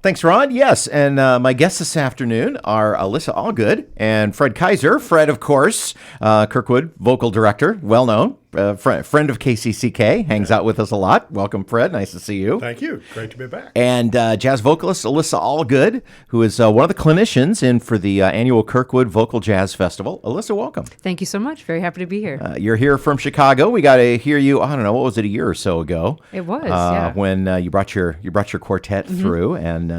Thanks, Ron. Yes, and my guests this afternoon are Alyssa Allgood and Fred Kaiser. Fred, of course, Kirkwood Vocal Director, well-known, friend of KCCK, hangs out with us a lot. Welcome, Fred. Nice to see you. Thank you. Great to be back. And jazz vocalist Alyssa Allgood, who is one of the clinicians in for the annual Kirkwood Vocal Jazz Festival. Alyssa, welcome. Thank you so much. Very happy to be here. You're here from Chicago. We got to hear you. I don't know, what was it, a year or so ago? It was, yeah. When you brought your quartet through, and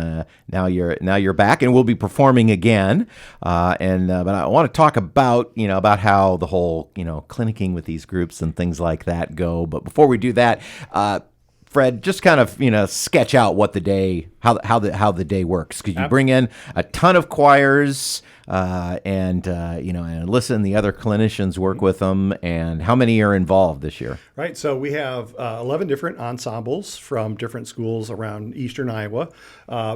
now you're back, and we'll be performing again. But I want to talk about how the whole clinicking with these groups and things like that go. But before we do that, Fred, just kind of sketch out what the day, how the day works, because you bring in a ton of choirs, and Alyssa and the other clinicians work with them. And how many are involved this year? Right. So we have 11 different ensembles from different schools around eastern Iowa.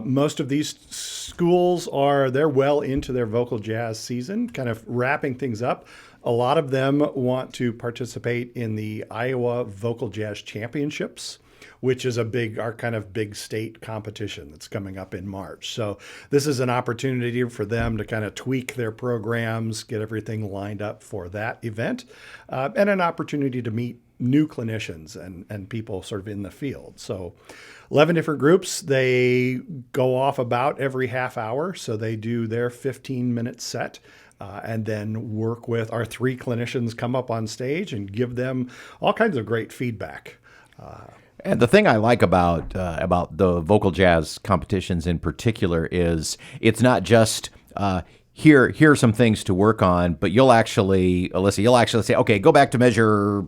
Most of these schools they're well into their vocal jazz season, kind of wrapping things up. A lot of them want to participate in the Iowa Vocal Jazz Championships, which is our kind of big state competition that's coming up in March. So this is an opportunity for them to kind of tweak their programs, get everything lined up for that event, and an opportunity to meet new clinicians and people sort of in the field. So 11 different groups. They go off about every half hour. So they do their 15-minute set. And then work with our three clinicians, come up on stage and give them all kinds of great feedback. And the thing I like about the vocal jazz competitions in particular is it's not just here are some things to work on, but Alyssa, you'll actually say, okay, go back to measure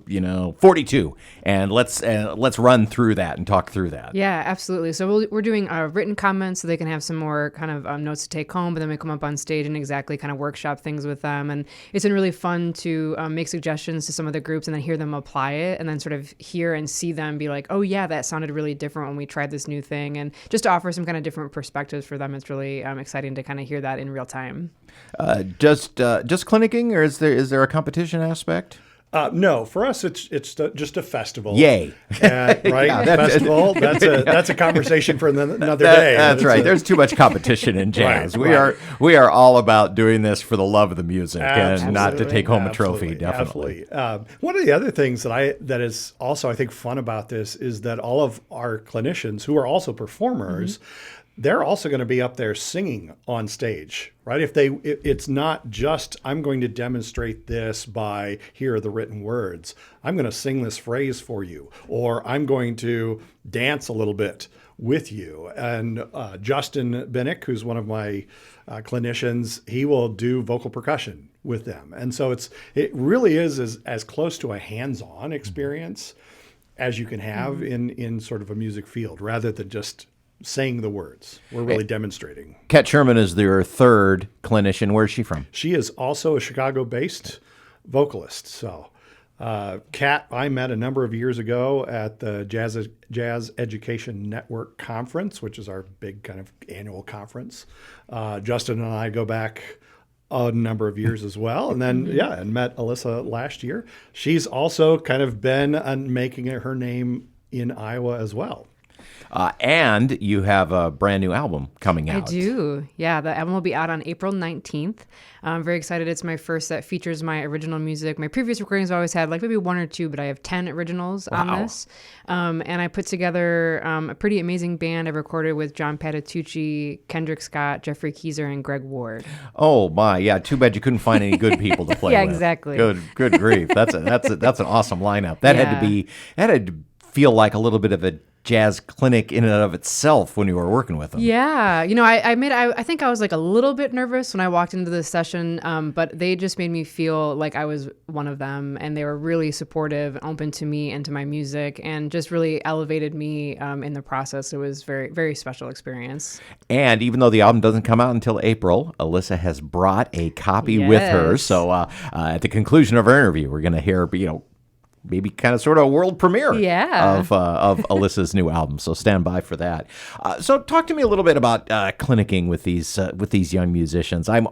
42, and let's run through that and talk through that. Yeah, absolutely. So we're doing written comments so they can have some more kind of notes to take home, but then we come up on stage and exactly kind of workshop things with them. And it's been really fun to make suggestions to some of the groups and then hear them apply it, and then sort of hear and see them be like, oh yeah, that sounded really different when we tried this new thing. And just to offer some kind of different perspectives for them, it's really exciting to kind of hear that in real time. Just clinicking, or is there a competition aspect? No, for us it's just a festival. Yay! Right, yeah, festival. That's a conversation for another day. That's right. There's too much competition in jazz. Right. We are all about doing this for the love of the music and not to take home a trophy. Definitely. One of the other things that is also I think fun about this is that all of our clinicians who are also performers. They're also going to be up there singing on stage, right? It's not just, I'm going to demonstrate this by, here are the written words. I'm going to sing this phrase for you, or I'm going to dance a little bit with you. And Justin Binek, who's one of my clinicians, he will do vocal percussion with them. And so it really is as close to a hands-on experience as you can have in sort of a music field, rather than just saying the words. We're really demonstrating. Kat Sherman is your third clinician. Where's she from? She is also a Chicago-based vocalist. So Kat, I met a number of years ago at the Jazz Education Network Conference, which is our big kind of annual conference. Justin and I go back a number of years as well. And then, and met Alyssa last year. She's also kind of been making her name in Iowa as well. And you have a brand new album coming out. I do. Yeah, the album will be out on April 19th. I'm very excited. It's my first that features my original music. My previous recordings always had like maybe one or two, but I have 10 originals on this. And I put together a pretty amazing band. I've recorded with John Patitucci, Kendrick Scott, Jeffrey Keyser, and Greg Ward. Oh my, yeah. Too bad you couldn't find any good people to play yeah, with. Exactly. Good grief. That's an awesome lineup. That had to feel like a little bit of a jazz clinic in and of itself when you were working with them. Yeah. I think I was like a little bit nervous when I walked into the session, but they just made me feel like I was one of them, and they were really supportive and open to me and to my music, and just really elevated me in the process. It was very, very special experience. And even though the album doesn't come out until April, Alyssa has brought a copy with her. So at the conclusion of our interview, we're going to hear, maybe kind of sort of a world premiere of Alyssa's new album. So stand by for that. So talk to me a little bit about clinicking with these young musicians. I'm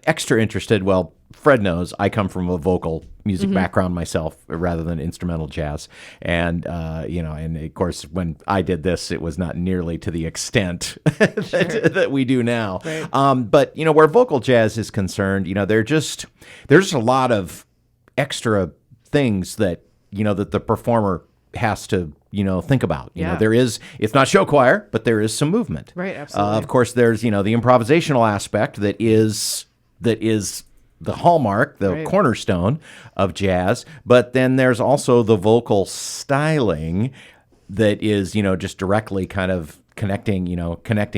extra interested. Well, Fred knows I come from a vocal music background myself rather than instrumental jazz. And, and of course, when I did this, it was not nearly to the extent that we do now. Right. But, where vocal jazz is concerned, there's just a lot of extra things that, that the performer has to, think about. Yeah. It's not show choir, but there is some movement. Right, absolutely. Of course, there's, the improvisational aspect that is the hallmark, the cornerstone of jazz. But then there's also the vocal styling that is, just directly kind of connecting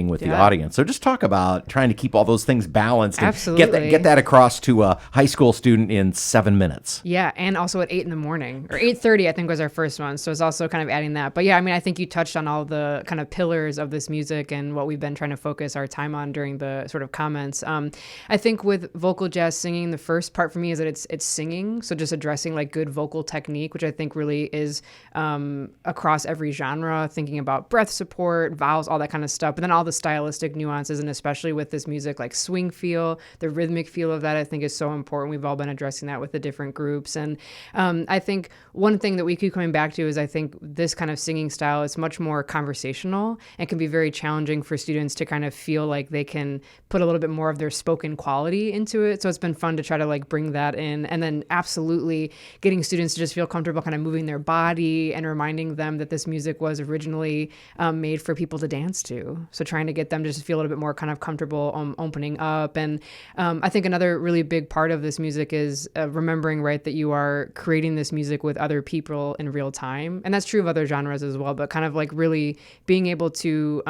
with the audience. So just talk about trying to keep all those things balanced and Absolutely. get that across to a high school student in 7 minutes. Yeah, and also at 8 in the morning, or 8:30, I think was our first one. So it's also kind of adding that. But yeah, I mean, I think you touched on all the kind of pillars of this music and what we've been trying to focus our time on during the sort of comments. I think with vocal jazz singing, the first part for me is that it's singing. So just addressing like good vocal technique, which I think really is across every genre, thinking about breath support, vowels, all that kind of stuff, but then all the stylistic nuances, and especially with this music, like swing feel, the rhythmic feel of that, I think is so important. We've all been addressing that with the different groups. And I think one thing that we keep coming back to is I think this kind of singing style is much more conversational and can be very challenging for students to kind of feel like they can put a little bit more of their spoken quality into it. So it's been fun to try to like bring that in, and then absolutely getting students to just feel comfortable kind of moving their body and reminding them that this music was originally made for people to dance to. So trying to get them to just feel a little bit more kind of comfortable opening up. And I think another really big part of this music is remembering, right, that you are creating this music with other people in real time. And that's true of other genres as well, but kind of like really being able to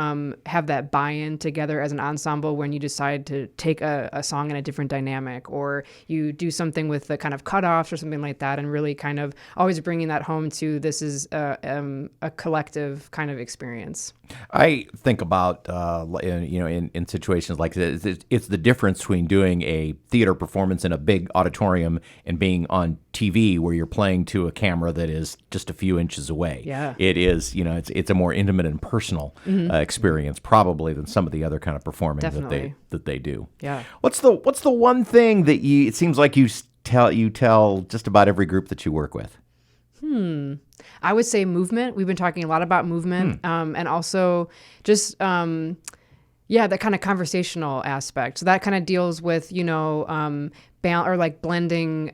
have that buy-in together as an ensemble when you decide to take a song in a different dynamic, or you do something with the kind of cutoffs or something like that, and really kind of always bringing that home to this is a collective kind of experience. I think about, in situations like this, it's the difference between doing a theater performance in a big auditorium and being on TV where you're playing to a camera that is just a few inches away. Yeah. It is, it's a more intimate and personal experience probably than some of the other kind of performing that they do. Yeah. What's the one thing that it seems like you tell just about every group that you work with? I would say movement. We've been talking a lot about movement, and also just, that kind of conversational aspect. So that kind of deals with, or like blending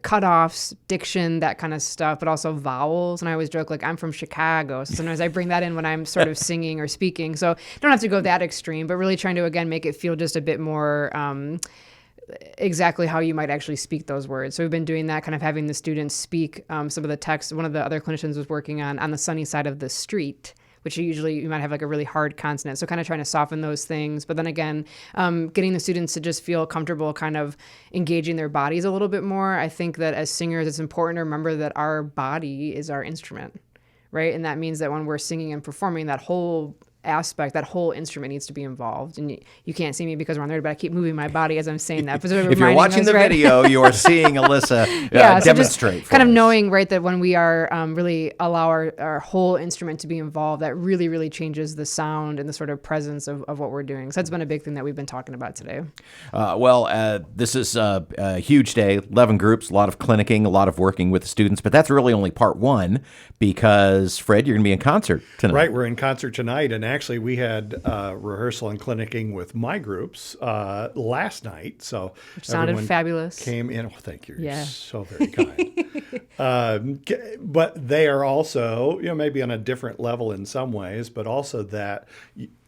cutoffs, diction, that kind of stuff, but also vowels. And I always joke, like, I'm from Chicago, so sometimes I bring that in when I'm sort of singing or speaking. So don't have to go that extreme, but really trying to, again, make it feel just a bit more exactly how you might actually speak those words. So we've been doing that, kind of having the students speak some of the text. One of the other clinicians was working on the sunny side of the street, which you might have like a really hard consonant. So kind of trying to soften those things. But then again, getting the students to just feel comfortable kind of engaging their bodies a little bit more. I think that as singers, it's important to remember that our body is our instrument, right? And that means that when we're singing and performing, that whole aspect, that whole instrument needs to be involved. And you can't see me because we're on there, but I keep moving my body as I'm saying that. If you're watching the video, you are seeing Alyssa demonstrate. So kind of knowing, right, that when we are really allow our whole instrument to be involved, that really, really changes the sound and the sort of presence of what we're doing. So that's been a big thing that we've been talking about today. This is a huge day, 11 groups, a lot of clinicking, a lot of working with the students, but that's really only part one because, Fred, you're going to be in concert tonight. Right, we're in concert tonight, and actually we had rehearsal and clinicking with my groups last night. So which sounded fabulous. Came in. Oh, thank you. You're so very kind. But they are also, maybe on a different level in some ways, but also that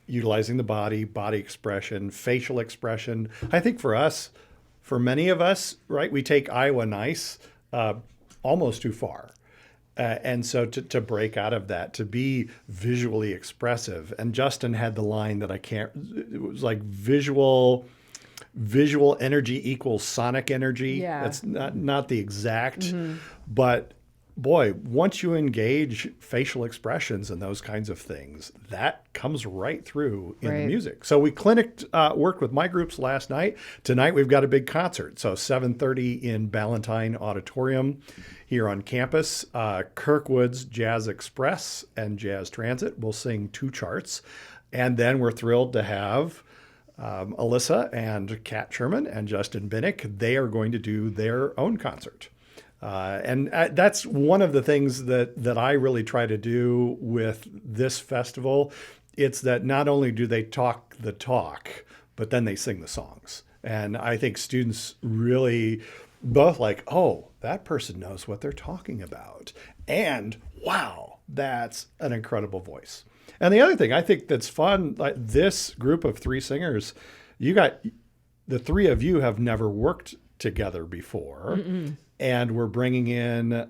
utilizing the body expression, facial expression. I think for many of us, right, we take Iowa Nice almost too far. And so to break out of that, to be visually expressive. And Justin had the line that it was like visual energy equals sonic energy. Yeah. That's not the exact, but boy, once you engage facial expressions and those kinds of things, that comes right through in the music. So we worked with my groups last night. Tonight we've got a big concert. So 7:30 in Ballantyne Auditorium here on campus. Kirkwood's Jazz Express and Jazz Transit will sing two charts. And then we're thrilled to have Alyssa and Sherman and Justin Binek. They are going to do their own concert. And that's one of the things that I really try to do with this festival. It's that not only do they talk the talk, but then they sing the songs. And I think students really both like, oh, that person knows what they're talking about. And wow, that's an incredible voice. And the other thing I think that's fun, like this group of 3 singers, the 3 of you have never worked together before. Mm-mm. And we're bringing in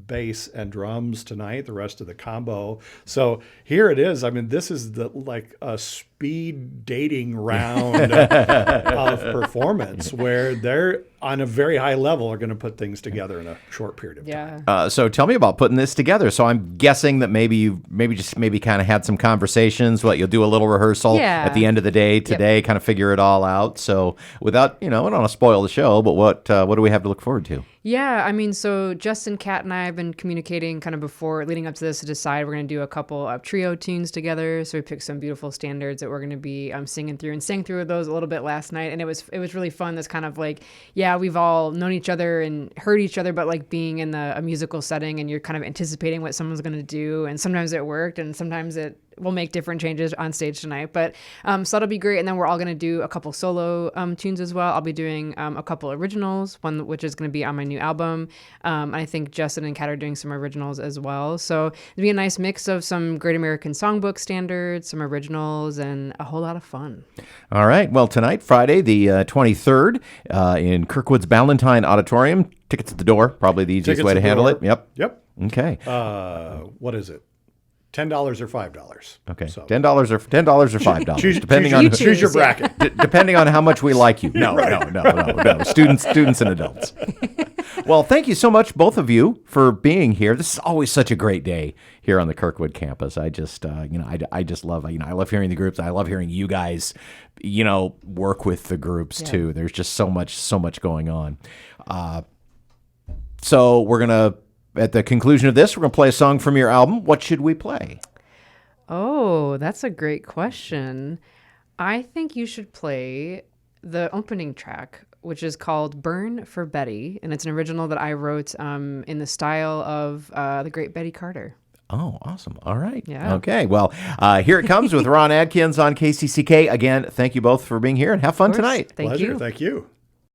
bass and drums tonight, the rest of the combo. So here it is. I mean, this is like a speed dating round of performance where they're on a very high level are going to put things together in a short period of time. So tell me about putting this together. So I'm guessing that maybe you kind of had some conversations. You'll do a little rehearsal at the end of the day today, kind of figure it all out. So without, I don't want to spoil the show, but what do we have to look forward to? Yeah, I mean, so Justin, Kat, and I have been communicating kind of before, leading up to this, to decide we're going to do a couple of trio tunes together. So we picked some beautiful standards that we're going to be singing through, and sang through those a little bit last night. And it was really fun. This kind of like, we've all known each other and heard each other, but like being in a musical setting and you're kind of anticipating what someone's going to do. And sometimes it worked, and sometimes we'll make different changes on stage tonight. But so that'll be great. And then we're all going to do a couple solo tunes as well. I'll be doing a couple originals, one which is going to be on my new album. I think Justin and Kat are doing some originals as well. So it'll be a nice mix of some Great American Songbook standards, some originals, and a whole lot of fun. All right. Well, tonight, Friday, the 23rd, in Kirkwood's Ballantyne Auditorium. Tickets at the door, probably the easiest way to handle it. Yep. Okay. What is it? $10 or $5. Okay, so. $10 or $5, depending on choose your bracket. Depending on how much we like you. No, no. Students and adults. Well, thank you so much, both of you, for being here. This is always such a great day here on the Kirkwood campus. I just, I just love, I love hearing the groups. I love hearing you guys, work with the groups too. There's just so much going on. So we're gonna. At the conclusion of this, we're going to play a song from your album. What should we play? Oh, that's a great question. I think you should play the opening track, which is called Burn for Betty. And it's an original that I wrote in the style of the great Betty Carter. Oh, awesome. All right. Yeah. Okay. Well, here it comes with Ron Adkins on KCCK. Again, thank you both for being here and have fun tonight. Thank Pleasure. you. Thank you.